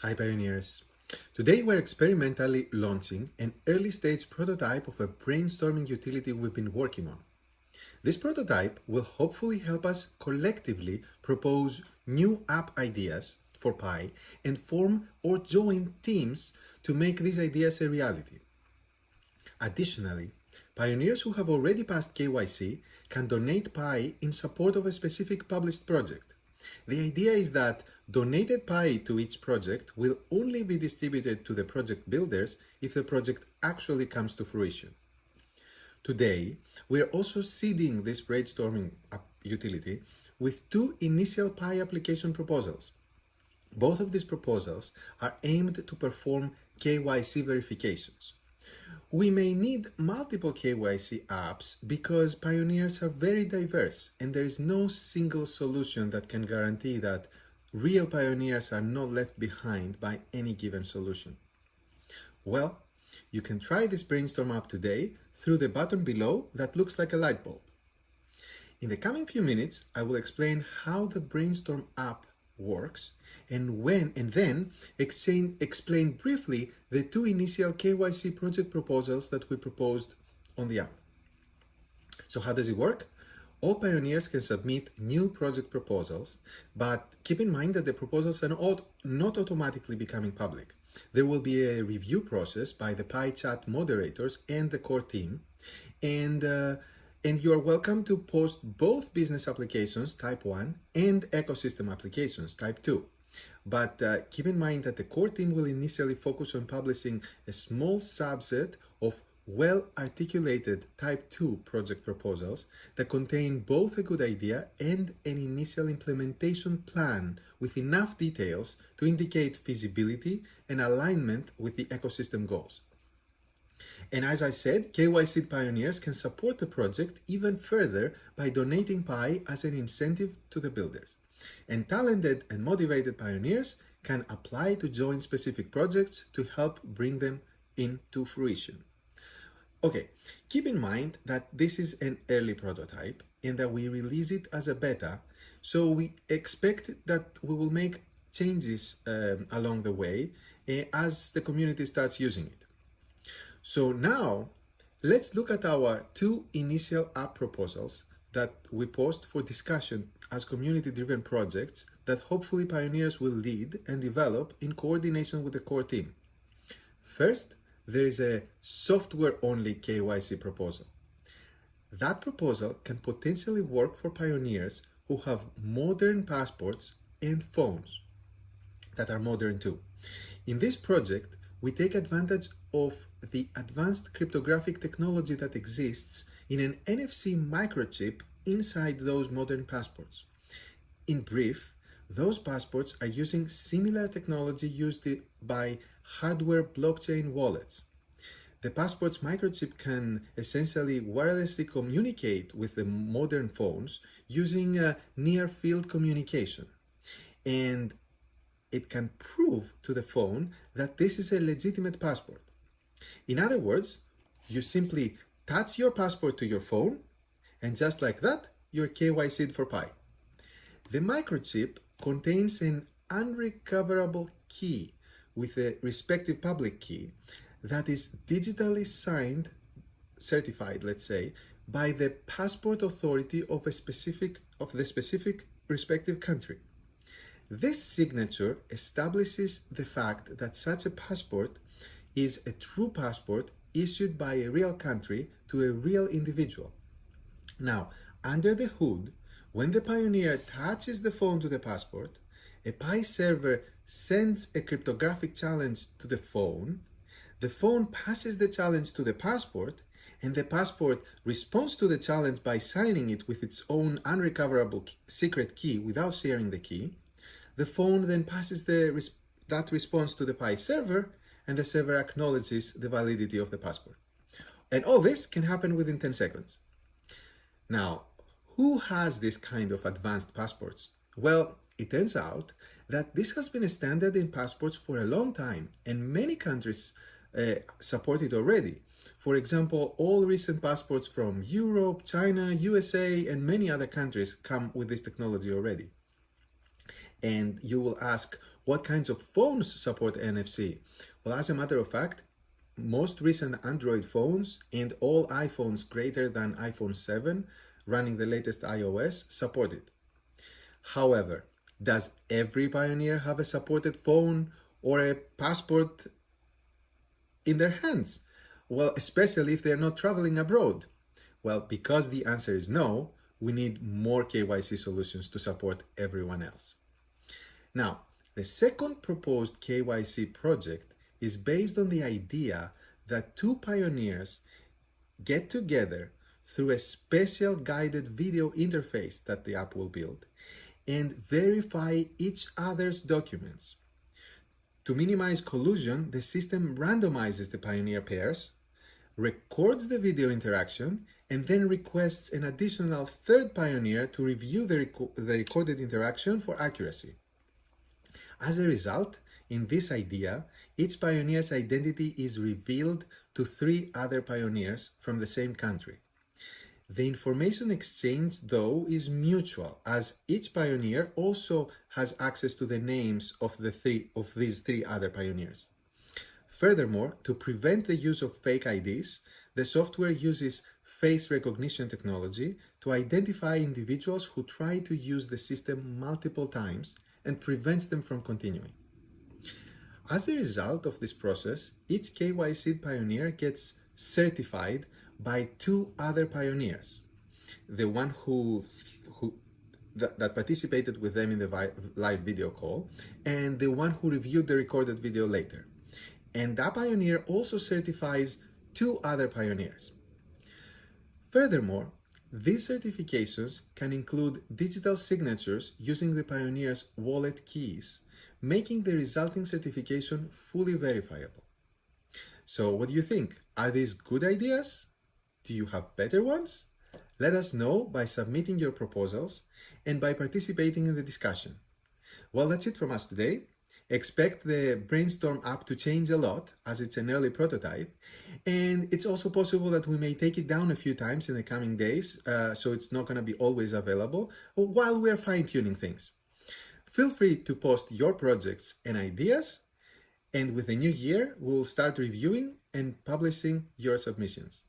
Hi pioneers! Today we're experimentally launching an early stage prototype of a brainstorming utility we've been working on. This prototype will hopefully help us collectively propose new app ideas for Pi and form or join teams to make these ideas a reality. Additionally, pioneers who have already passed KYC can donate Pi in support of a specific published project. The idea is that donated Pi to each project will only be distributed to the project builders if the project actually comes to fruition. Today, we are also seeding this brainstorming utility with two initial Pi application proposals. Both of these proposals are aimed to perform KYC verifications. We may need multiple KYC apps because pioneers are very diverse and there is no single solution that can guarantee that real pioneers are not left behind by any given solution. Well, you can try this Brainstorm app today through the button below that looks like a light bulb. In the coming few minutes, I will explain how the Brainstorm app works and then explain briefly the two initial KYC project proposals that we proposed on the app. So how does it work? All pioneers can submit new project proposals, but keep in mind that the proposals are not automatically becoming public. There will be a review process by the PyChat moderators and the core team, and you are welcome to post both business applications type 1 and ecosystem applications type 2. But keep in mind that the core team will initially focus on publishing a small subset of well-articulated type 2 project proposals that contain both a good idea and an initial implementation plan with enough details to indicate feasibility and alignment with the ecosystem goals. And as I said, KYC pioneers can support the project even further by donating Pi as an incentive to the builders. And talented and motivated pioneers can apply to join specific projects to help bring them into fruition. Okay, keep in mind that this is an early prototype and that we release it as a beta, so we expect that we will make changes along the way as the community starts using it. So now, let's look at our two initial app proposals that we post for discussion as community-driven projects that hopefully pioneers will lead and develop in coordination with the core team. First, there is a software-only KYC proposal. That proposal can potentially work for pioneers who have modern passports and phones that are modern too. In this project, we take advantage of the advanced cryptographic technology that exists in an NFC microchip inside those modern passports. In brief, those passports are using similar technology used by hardware blockchain wallets. The passport's microchip can essentially wirelessly communicate with the modern phones using near-field communication. And it can prove to the phone that this is a legitimate passport. In other words, you simply touch your passport to your phone, and just like that, you're KYC'd for Pi. The microchip contains an unrecoverable key with a respective public key that is digitally signed, certified, let's say, by the passport authority of the specific respective country. This signature establishes the fact that such a passport is a true passport issued by a real country to a real individual. Now, under the hood, when the pioneer touches the phone to the passport, a Pi server sends a cryptographic challenge to the phone passes the challenge to the passport, and the passport responds to the challenge by signing it with its own unrecoverable secret key without sharing the key. The phone then passes that response to the Pi server, and the server acknowledges the validity of the passport. And all this can happen within 10 seconds. Now, who has this kind of advanced passports? Well, it turns out that this has been a standard in passports for a long time, and many countries support it already. For example, all recent passports from Europe, China, USA, and many other countries come with this technology already. And you will ask, What kinds of phones support NFC? Well, as a matter of fact, most recent Android phones and all iPhones greater than iPhone 7 running the latest iOS support it. However, does every pioneer have a supported phone or a passport in their hands? Well, especially if they're not traveling abroad. Well, because the answer is no, we need more KYC solutions to support everyone else. Now, the second proposed KYC project is based on the idea that two pioneers get together through a special guided video interface that the app will build and verify each other's documents. To minimize collusion, the system randomizes the pioneer pairs, records the video interaction, and then requests an additional third pioneer to review the recorded interaction for accuracy. As a result, in this idea, each pioneer's identity is revealed to 3 other pioneers from the same country. The information exchange, though, is mutual, as each pioneer also has access to the names of these 3 other pioneers. Furthermore, to prevent the use of fake IDs, the software uses face recognition technology to identify individuals who try to use the system multiple times and prevents them from continuing. As a result of this process, each KYC pioneer gets certified by 2 other pioneers. The one that participated with them in the live video call, and the one who reviewed the recorded video later. And that pioneer also certifies 2 other pioneers. Furthermore, these certifications can include digital signatures using the pioneer's wallet keys, making the resulting certification fully verifiable. So what do you think? Are these good ideas? Do you have better ones? Let us know by submitting your proposals and by participating in the discussion. Well, that's it from us today. Expect the Brainstorm app to change a lot as it's an early prototype, and it's also possible that we may take it down a few times in the coming days, so it's not going to be always available while we're fine-tuning things. Feel free to post your projects and ideas, and with the new year, we'll start reviewing and publishing your submissions.